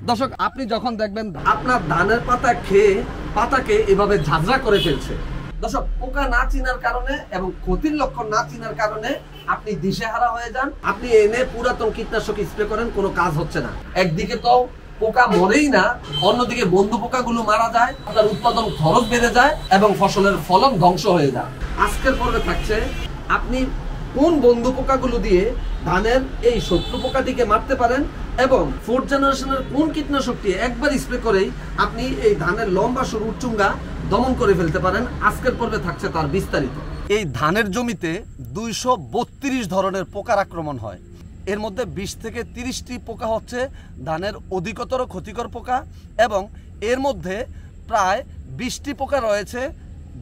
দর্শক আপনি যখন দেখবেন আপনার ধানের পাতা খেয়ে পাতাকে এভাবে ঝাঁঝরা করে ফেলছে, দর্শক পোকা না চিনার কারণে এবং ক্ষতির লক্ষণ না চিনার কারণে আপনি দিশেহারা হয়ে যান। আপনি এনে পুরাতন কীটনাশক স্প্রে করেন, কোনো কাজ হচ্ছে না। একদিকে তো পোকা মরেই না, অন্যদিকে বন্ধু পোকাগুলো মারা যায়, আপনার উৎপাদন খরচ বেড়ে যায় এবং ফসলের ফলন ধ্বংস হয়ে যায়। আজকের পর্বে থাকছে আপনি কোন বন্ধু পোকাগুলো দিয়ে ধানের এই শত্রু পোকাটিকে মারতে পারেন এবং ফোর্থ জেনারেশনের কোন কীটনাশকটি একবার স্প্রে করেই আপনি এই ধানের লম্বা সরু উচ্চুঙ্গা দমন করে ফেলতে পারেন। আজকের পর্বে থাকছে তার বিস্তারিত। এই ধানের জমিতে 232 ধরনের পোকার আক্রমণ হয়। এর মধ্যে 20 থেকে 30টি পোকা হচ্ছে ধানের অধিকতর ক্ষতিকর পোকা এবং এর মধ্যে প্রায় 20টি পোকা রয়েছে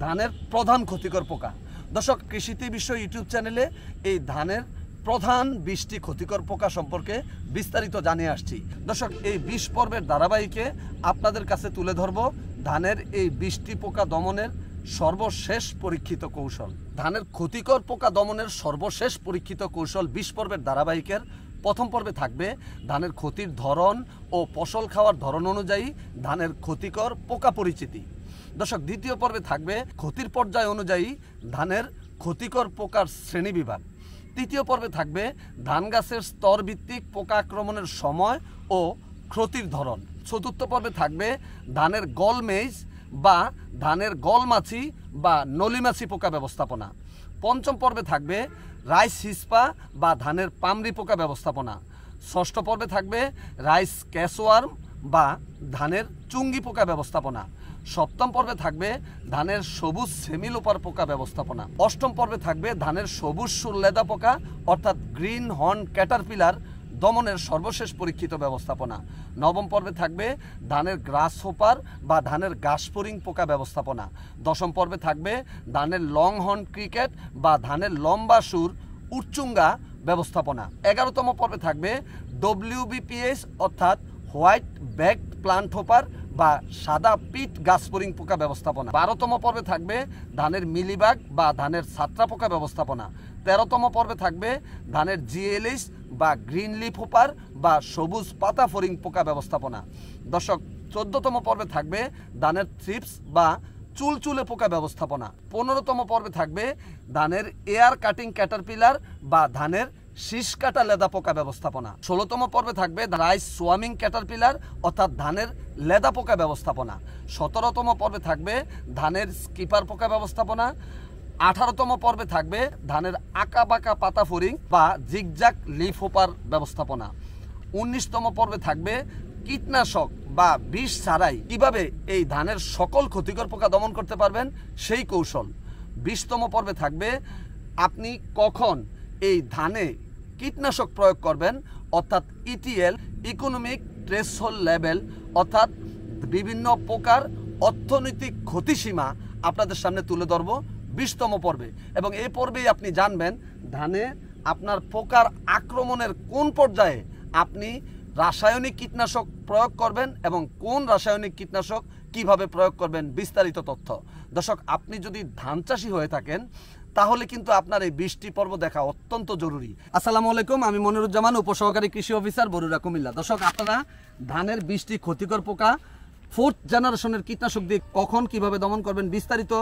ধানের প্রধান ক্ষতিকর পোকা। দর্শক, কৃষিতে বিশ্ব ইউটিউব চ্যানেলে এই ধানের প্রধান 20টি ক্ষতিকর পোকা সম্পর্কে বিস্তারিত জানিয়ে আসছি। দর্শক, এই 20 পর্বের ধারাবাহিকে আপনাদের কাছে তুলে ধরব ধানের এই 20টি পোকা দমনের সর্বশেষ পরীক্ষিত কৌশল। ধানের ক্ষতিকর পোকা দমনের সর্বশেষ পরীক্ষিত কৌশল 20 পর্বের ধারাবাহিকের প্রথম পর্বে থাকবে ধানের ক্ষতির ধরন ও ফসল খাওয়ার ধরন অনুযায়ী ধানের ক্ষতিকর পোকা পরিচিতি। দর্শক, দ্বিতীয় পর্বে থাকবে ক্ষতির পর্যায় অনুযায়ী ধানের ক্ষতিকর পোকার শ্রেণীবিভাগ। তৃতীয় পর্বে থাকবে ধান গাছের স্তর ভিত্তিক পোকা আক্রমণের সময় ও ক্ষতির ধরন। চতুর্থ পর্বে থাকবে ধানের গলমেজ বা ধানের গলমাছি বা নলিমাছি পোকা ব্যবস্থাপনা। পঞ্চম পর্বে থাকবে রাইস হিসপা বা ধানের পামরি পোকা ব্যবস্থাপনা। ষষ্ঠ পর্বে থাকবে রাইস ক্যাশওয়ার্ম বা ধানের চুঙ্গি পোকা ব্যবস্থাপনা। সপ্তম পর্বে থাকবে ধানের সবুজ সেমিলোপার পোকা ব্যবস্থাপনা। অষ্টম পর্বে থাকবে ধানের সবুজ সুর লেদা পোকা অর্থাৎ গ্রিন হর্ন ক্যাটারপিলার দমনের সর্বশেষ পরীক্ষিত ব্যবস্থাপনা। নবম পর্বে থাকবে ধানের গ্রাস হোপার বা ধানের ঘাসফড়িং পোকা ব্যবস্থাপনা। দশম পর্বে থাকবে ধানের লং হর্ন ক্রিকেট বা ধানের লম্বা সুর উচ্চুঙ্গা ব্যবস্থাপনা। 11তম পর্বে থাকবে WBPS অর্থাৎ হোয়াইট ব্যাকড প্লান্ট হোপার বা সাদা পিট ঘাসফড়িং পোকা ব্যবস্থাপনা। 12তম পর্বে থাকবে ধানের মিলিবাগ বা ধানের ছাত্রা পোকা ব্যবস্থাপনা। 13তম পর্বে থাকবে ধানের GLS বা গ্রিন লিফ হোপার বা সবুজ পাতা ফড়িং পোকা ব্যবস্থাপনা। দর্শক, 14তম পর্বে থাকবে ধানের থ্রিপস বা চুলচুলে পোকা ব্যবস্থাপনা। 15তম পর্বে থাকবে ধানের এয়ার কাটিং ক্যাটারপিলার বা ধানের শীষ কাটা লেদা পোকা ব্যবস্থাপনা। 16তম পর্বে থাকবে রাইস সোয়ামিং ক্যাটারপিলার অর্থাৎ ধানের লেদা পোকা ব্যবস্থাপনা। 17তম পর্বে থাকবে ধানের স্কিপার পোকা ব্যবস্থাপনা। 18তম পর্বে থাকবে ধানের আঁকা বাঁকা পাতা ফড়িং বা জিগজাক লিফ হোপার ব্যবস্থাপনা। 19তম পর্বে থাকবে কীটনাশক বা বিষ ছাড়াই কিভাবে এই ধানের সকল ক্ষতিকর পোকা দমন করতে পারবেন সেই কৌশল। 20তম পর্বে থাকবে আপনি কখন এই ধানে কীটনাশক প্রয়োগ করবেন অর্থাৎ ETL ইকোনমিক থ্রেশহোল্ড লেভেল অর্থাৎ বিভিন্ন প্রকার অর্থনৈতিক ক্ষতিসীমা আপনাদের সামনে তুলে ধরব 20তম পর্বে। এবং এই পর্বেই আপনি জানবেন ধানে আপনার পোকার আক্রমণের কোন পর্যায়ে আপনি রাসায়নিক কীটনাশক প্রয়োগ করবেন এবং কোন রাসায়নিক কীটনাশক কিভাবে প্রয়োগ করবেন বিস্তারিত তথ্য। দর্শক, আপনি যদি ধান চাষি হয়ে থাকেন তাহলে কিন্তু আপনার এই 20টি পর্ব দেখা অত্যন্ত জরুরি। আসসালামু আলাইকুম, আমি মনিরুজ্জামান, উপসহকারী কৃষি অফিসার, বরুড়া, কুমিল্লা। দর্শক, আপনারা ধানের 20টি ক্ষতিকর পোকা ফোর্থ জেনারেশনের কীটনাশক দিয়ে কখন কিভাবে দমন করবেন বিস্তারিত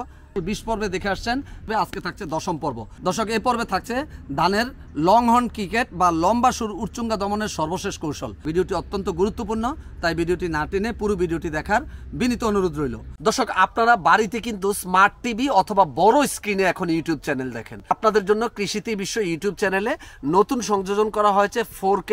20 পর্বে দেখে আসছেন। আজকে থাকছে 10ম পর্ব। দর্শক, এই পর্বে থাকছে ধানের লং হর্ন ক্রিকেট বা লম্বা সুর উচ্চুঙ্গা দমনের সর্বশেষ কৌশল। ভিডিওটি অত্যন্ত গুরুত্বপূর্ণ, তাই ভিডিওটি না টেনে পুরো ভিডিওটি দেখার বিনীত অনুরোধ রইল। দর্শক, আপনারা বাড়িতে কিন্তু স্মার্ট টিভি অথবা বড় স্ক্রিনে এখন ইউটিউব চ্যানেল দেখেন। আপনাদের জন্য কৃষিতে বিশ্ব ইউটিউব চ্যানেলে নতুন সংযোজন করা হয়েছে 4K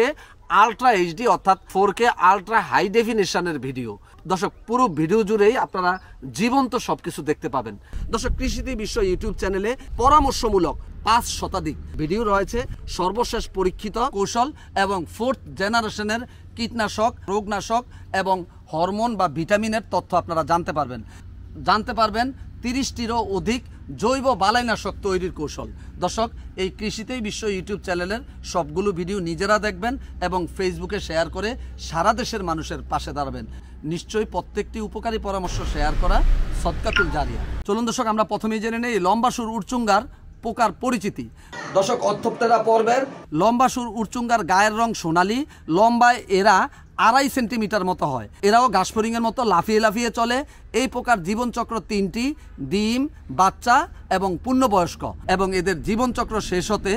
আলট্রা HD অর্থাৎ 4K আলট্রা হাই ডেফিনেশনের ভিডিও। দর্শক, পুরো ভিডিও জুড়েই আপনারা জীবন্ত সবকিছু দেখতে পাবেন। দর্শক, কৃষিতে বিশ্ব ইউটিউব চ্যানেলে পরামর্শমূলক 5 শতাধিক ভিডিও রয়েছে, সর্বশেষ পরীক্ষিত কৌশল এবং ফোর্থ জেনারেশনের কীটনাশক, রোগনাশক এবং হরমোন বা ভিটামিনের তথ্য আপনারা জানতে পারবেন 30টিরও অধিক জৈব বালাইনাশক তৈরির কৌশল। দর্শক, এই কৃষিতেই বিশ্ব ইউটিউব চ্যানেলের সবগুলো ভিডিও নিজেরা দেখবেন এবং ফেসবুকে শেয়ার করে সারা দেশের মানুষের পাশে দাঁড়াবেন। নিশ্চয়ই প্রত্যেকটি উপকারী পরামর্শ শেয়ার করা সদকাতুল জারিয়া। চলুন দর্শক, আমরা প্রথমেই জেনে নেই লম্বা সুর উচ্চুঙ্গার পোকার পরিচিতি। দর্শক, অর্থপ্তেরা পর্বের লম্বা সুর উচ্চুঙ্গার গায়ের রং সোনালী, লম্বায় এরা 2.5 সেন্টিমিটার মতো হয়। এরাও ঘাসফড়িংয়ের মতো লাফিয়ে লাফিয়ে চলে। এই পোকার জীবনচক্র 3টি: ডিম, বাচ্চা এবং পূর্ণবয়স্ক, এবং এদের জীবনচক্র শেষ হতে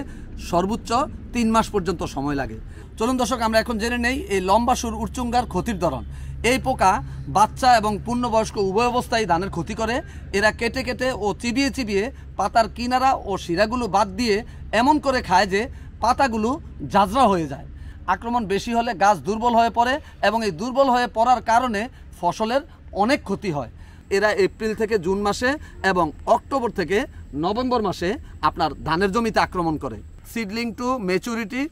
সর্বোচ্চ 3 মাস পর্যন্ত সময় লাগে। চলুন দর্শক, আমরা এখন জেনে নেই এই লম্বা সুর উড়চুঙ্গার ক্ষতির ধরন। এই পোকা বাচ্চা এবং পূর্ণবয়স্ক উভয় অবস্থায় ধানের ক্ষতি করে। এরা কেটে কেটে ও চিবিয়ে চিবিয়ে পাতার কিনারা ও শিরাগুলো বাদ দিয়ে এমন করে খায় যে পাতাগুলো ঝাঁঝরা হয়ে যায়। আক্রমণ বেশি হলে গাছ দুর্বল হয়ে পড়ে এবং এই দুর্বল হয়ে পড়ার কারণে ফসলের অনেক ক্ষতি হয়। এরা এপ্রিল থেকে জুন মাসে এবং অক্টোবর থেকে নভেম্বর মাসে আপনার ধানের জমিতে আক্রমণ করে। সিডলিং টু ম্যাচুরিটি,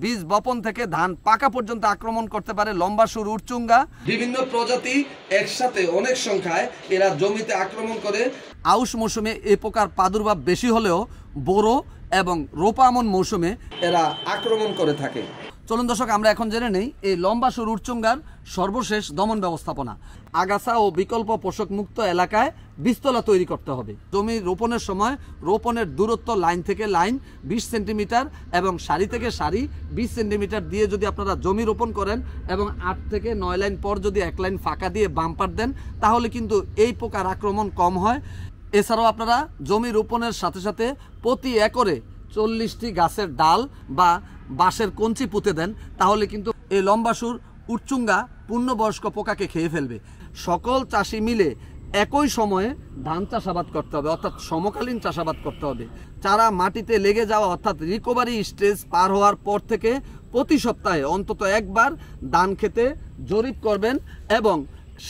বীজ বপন থেকে ধান পাকা পর্যন্ত আক্রমণ করতে পারে লম্বা সুর উড়চুঙ্গা। বিভিন্ন প্রজাতি একসাথে অনেক সংখ্যায় এরা জমিতে আক্রমণ করে। আউশ মৌসুমে এই প্রকার প্রাদুর্ভাব বেশি হলেও বোরো এবং রোপামন মৌসুমে এরা আক্রমণ করে থাকে। চলুন দর্শক, আমরা এখন জেনে নেই এই লম্বা সুর উড়চুঙ্গার সর্বশেষ দমন ব্যবস্থাপনা। আগাছা ও বিকল্প পোষক মুক্ত এলাকায় বীজতলা তৈরি করতে হবে। জমি রোপণের সময় রোপণের দূরত্ব লাইন থেকে লাইন 20 সেন্টিমিটার এবং সারি থেকে সারি 20 সেন্টিমিটার দিয়ে যদি আপনারা জমি রোপণ করেন এবং 8 থেকে 9 লাইন পর যদি 1 লাইন ফাঁকা দিয়ে বাম্পার দেন, তাহলে কিন্তু এই পোকার আক্রমণ কম হয়। এছাড়াও আপনারা জমি রোপণের সাথে সাথে প্রতি একরে 40টি গাছের ডাল বা বাঁশের কঞ্চি পুঁতে দেন, তাহলে কিন্তু এই লম্বা সুর উড়চুঙ্গা পূর্ণবয়স্ক পোকাকে খেয়ে ফেলবে। সকল চাষি মিলে একই সময়ে ধান চাষাবাদ করতে হবে, অর্থাৎ সমকালীন চাষাবাদ করতে হবে। চারা মাটিতে লেগে যাওয়া অর্থাৎ রিকভারি স্টেজ পার হওয়ার পর থেকে প্রতি সপ্তাহে অন্তত একবার ধান খেতে জরিপ করবেন এবং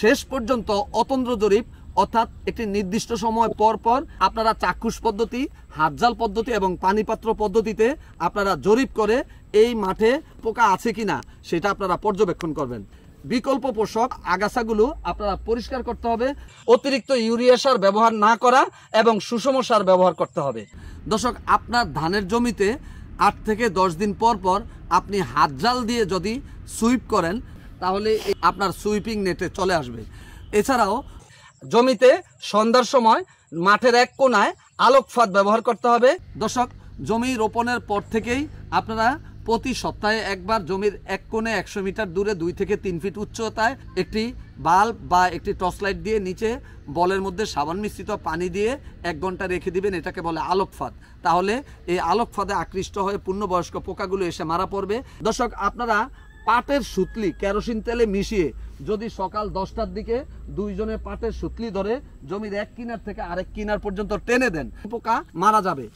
শেষ পর্যন্ত অতন্দ্র জরিপ, অর্থাৎ একটি নির্দিষ্ট সময় পর পর আপনারা চাক্ষুষ পদ্ধতি, হাতজাল পদ্ধতি এবং পানিপাত্র পদ্ধতিতে আপনারা জরিপ করে এই মাঠে পোকা আছে কিনা সেটা আপনারা পর্যবেক্ষণ করবেন। বিকল্প পোষক আগাছাগুলো আপনারা পরিষ্কার করতে হবে। অতিরিক্ত ইউরিয়া সার ব্যবহার না করা এবং সুষম সার ব্যবহার করতে হবে। দর্শক, আপনার ধানের জমিতে 8 থেকে 10 দিন পর পর আপনি হাতজাল দিয়ে যদি সুইপ করেন, তাহলে আপনার সুইপিং নেটে চলে আসবে। এছাড়াও জমিতে সন্ধ্যার সময় মাঠের এক কোনায় আলোক ফাঁদ ব্যবহার করতে হবে। দর্শক, জমি রোপণের পর থেকেই আপনারা প্রতি সপ্তাহে একবার জমির এক কোণে 100 মিটার দূরে 2 থেকে 3 ফিট উচ্চতায় একটি বাল্ব বা একটি টর্চ লাইট দিয়ে নিচে বলের মধ্যে সাবান মিশ্রিত পানি দিয়ে 1 ঘন্টা রেখে দিবেন। এটাকে বলে আলোক ফাঁদ। তাহলে এই আলোক ফাঁদে আকৃষ্ট হয়ে পূর্ণবয়স্ক পোকাগুলো এসে মারা পড়বে। দর্শক, আপনারা পাটের সুতলি কেরোসিন তেলে মিশিয়ে যদি সকাল 10টার দিকে 2 জনের পাটের সুতলি ধরে জমির এক কিনার থেকে আরেক কিনার পর্যন্ত টেনে দেন, পোকা মারা যাবে।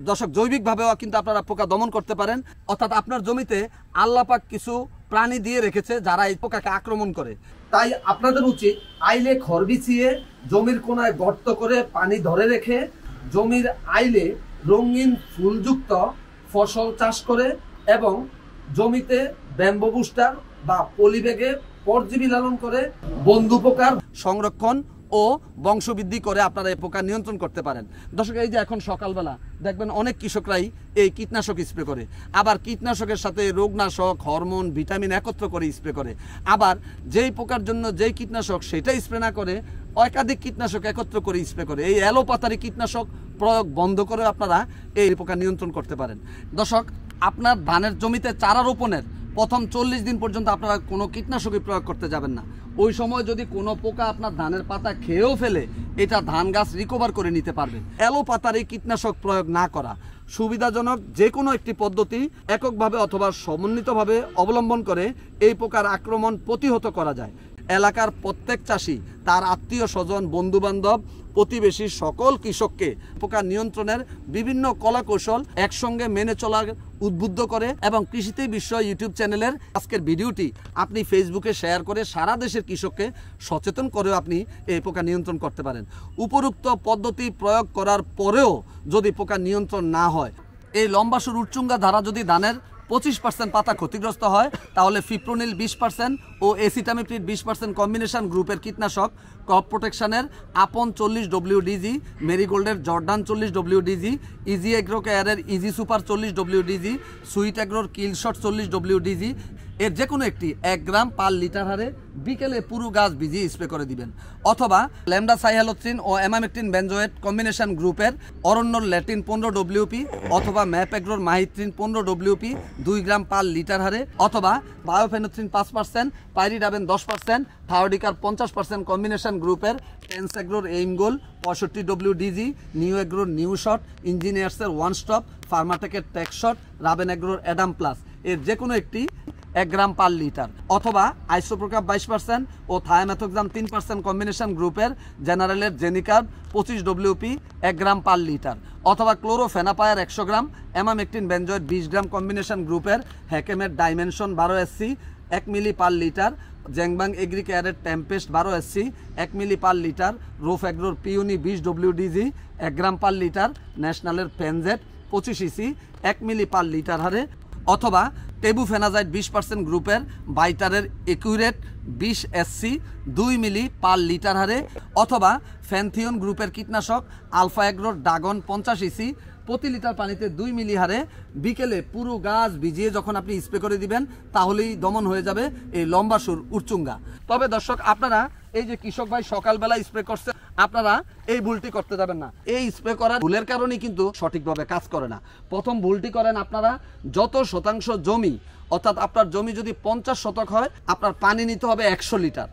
দর্শক, জৈবিকভাবেও কিন্তু আপনারা পোকা দমন করতে পারেন। অর্থাৎ আপনার জমিতে আল্লাহ পাক কিছু প্রাণী দিয়ে রেখেছে যারা এই পোকাকে আক্রমণ করে। তাই আপনাদের উচিত আইলে খড় বিছিয়ে জমির কোনায় গর্ত করে পানি ধরে রেখে জমির আইলে রঙিন ফুলযুক্ত ফসল চাষ করে এবং জমিতে ব্যাম্বো বুস্টার বা পলিব্যাগে পরজীবী লালন করে বন্ধু পোকার সংরক্ষণ ও বংশবৃদ্ধি করে আপনারা এই পোকা নিয়ন্ত্রণ করতে পারেন। দর্শক, এই যে এখন সকালবেলা দেখবেন অনেক কৃষকরাই এই কীটনাশক স্প্রে করে, আবার কীটনাশকের সাথে রোগনাশক, হরমোন, ভিটামিন একত্র করে স্প্রে করে, আবার যেই পোকার জন্য যেই কীটনাশক সেটা স্প্রে না করে একাধিক কীটনাশক একত্র করে স্প্রে করে। এই এলোপাতারি কীটনাশক প্রয়োগ বন্ধ করে আপনারা এই পোকা নিয়ন্ত্রণ করতে পারেন। দর্শক, আপনার ধানের জমিতে চারা রোপণের প্রথম 40 দিন পর্যন্ত আপনারা কোনো কীটনাশকই প্রয়োগ করতে যাবেন না। ওই সময় যদি কোনো পোকা আপনার ধানের পাতা খেয়েও ফেলে, এটা ধান গাছ রিকভার করে নিতে পারবে। এলোপাতারি কীটনাশক প্রয়োগ না করা সুবিধাজনক যে কোনো একটি পদ্ধতি এককভাবে অথবা সমন্বিতভাবে অবলম্বন করে এই পোকার আক্রমণ প্রতিহত করা যায়। এলাকার প্রত্যেক চাষি তার আত্মীয় স্বজন, বন্ধুবান্ধব, প্রতিবেশী সকল কৃষককে পোকা নিয়ন্ত্রণের বিভিন্ন কলাকৌশল একসঙ্গে মেনে চলার উদ্বুদ্ধ করে এবং কৃষিতে বিশ্ব ইউটিউব চ্যানেলের আজকের ভিডিওটি আপনি ফেসবুকে শেয়ার করে সারা দেশের কৃষককে সচেতন করেও আপনি এই পোকা নিয়ন্ত্রণ করতে পারেন। উপরোক্ত পদ্ধতি প্রয়োগ করার পরেও যদি পোকা নিয়ন্ত্রণ না হয়, এই লম্বা সুর উড়চুঙ্গা দ্বারা যদি ধানের 25% পাতা ক্ষতিগ্রস্ত হয়, তাহলে ফিপ্রোনিল 20% ও এসিটামিপ্রিড 20% কম্বিনেশন গ্রুপের কীটনাশক ক্রপ প্রোটেকশনের আপন 40 WDG, মেরিগোল্ডের জর্ডান 40 WDG, ইজি এগ্রো কেয়ারের ইজি সুপার 40 WDG, সুইট এগ্রোর কিলশট 40 WDG, এর যে কোনো একটি 1 গ্রাম পার লিটার হারে বিকেলে পুরো গাছ ভিজিয়ে স্প্রে করে দিবেন। অথবা ল্যামডা সাইহ্যালোথ্রিন ও অ্যামামেকটিন বেনজোয়েট কম্বিনেশন গ্রুপের অরণ্যর ল্যাটিন 15 ডব্লিউপি অথবা ম্যাপ এগ্রোর মাহিত্রিন 15 ডব্লিউপি 2 গ্রাম পার লিটার হারে অথবা বায়োফেনোথ্রিন 5%, পাইরিডাবেন 10%, থায়োডিকার 50% কম্বিনেশন গ্রুপের টেন্স এগ্রোর এইম গোল 65 ডব্লিউডিজি, নিউ এগ্রোর নিউ শট, ইঞ্জিনিয়ার্সের ওয়ান স্টপ, ফার্মাটেকের টেক শট, রাবেন এগ্রোর অ্যাডাম প্লাস এর যে কোনো একটি 1 গ্রাম পার লিটার অথবা আইসোপ্রোকাপ 22% ও থায়ামেথোক্সাম 3% কম্বিনেশন গ্রুপের জেনারেলের জেনিকার্ব 25 ডব্লিউপি 1 গ্রাম পার লিটার অথবা ক্লোরোফেনাপায়ার 100 গ্রাম, অ্যামামেকটিন বেনজয়েড 20 গ্রাম কম্বিনেশন গ্রুপের হ্যাকেমের ডাইমেনশন 12 এসসি 1 মিলি পার লিটার, জেংবাং এগ্রিকেয়ারের টেম্পেস্ট 12 এসসি 1 মিলি পার লিটার, রোফ এগ্রোর পিউনি 20 ডব্লিউডিজি 1 গ্রাম পার লিটার, ন্যাশনালের পেনজেট 25 ইসি 1 মিলি পার লিটার হারে অথবা টেবুফেনাজাইড 20% গ্রুপের বাইটারের একুরেট 20 এসসি 2 মিলি পার লিটার হারে অথবা ফ্যান্থিয়ন গ্রুপের কীটনাশক আলফা এগ্রোর ড্রাগন 50 ইসি প্রতি লিটার পানিতে 2 মিলি হারে বিকেলে পুরো গাছ ভিজিয়ে যখন আপনি স্প্রে করে দিবেন তাহলেই দমন হয়ে যাবে এই লম্বা সুর উরচুঙ্গা। তবে দর্শক আপনারা এই যে কৃষক ভাই সকালবেলা স্প্রে করছে আপনারা এই ভুলটি করতে যাবেন না। এই স্প্রে করার ভুলের কারণেই কিন্তু সঠিকভাবে কাজ করে না। প্রথম ভুলটি করেন আপনারা যত শতাংশ জমি অর্থাৎ আপনার জমি যদি 50 শতক হয় আপনার পানি নিতে হবে 100 লিটার।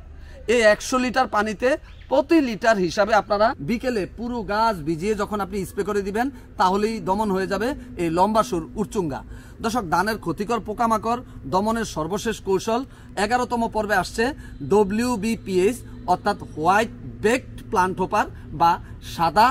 এই 100 লিটার পানিতে প্রতি লিটার হিসাবে আপনারা বিকেলে পুরো গাছ ভিজিয়ে যখন আপনি স্প্রে করে দিবেন তাহলেই দমন হয়ে যাবে এই লম্বা সুর উরচুঙ্গা। দর্শক ধানের ক্ষতিকর পোকামাকড় দমনের সর্বশেষ কৌশল 11তম পর্বে আসছে WBPH অর্থাৎ হোয়াইট বেকড প্লান্ট হোপার বা সাদা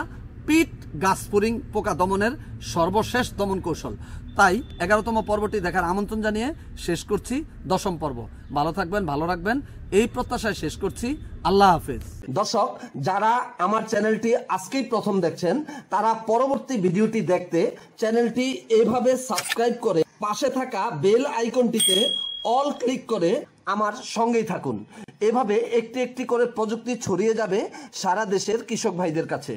পিট গাছফড়িং পোকা দমনের সর্বশেষ দমন কৌশল। তাই 11তম পর্বটি দেখার আমন্ত্রণ জানিয়ে শেষ করছি 10ম পর্ব। ভালো থাকবেন, ভালো রাখবেন এই প্রত্যাশায় শেষ করছি। আল্লাহ হাফেজ। দর্শক যারা আমার চ্যানেলটি আজকেই প্রথম দেখছেন তারা পরবর্তী ভিডিওটি দেখতে চ্যানেলটি এভাবে সাবস্ক্রাইব করে পাশে থাকা বেল আইকনটিতে অল ক্লিক করে আমার সঙ্গেই থাকুন। এভাবে একটি একটি করে প্রযুক্তি ছড়িয়ে যাবে সারা দেশের কৃষক ভাইদের কাছে।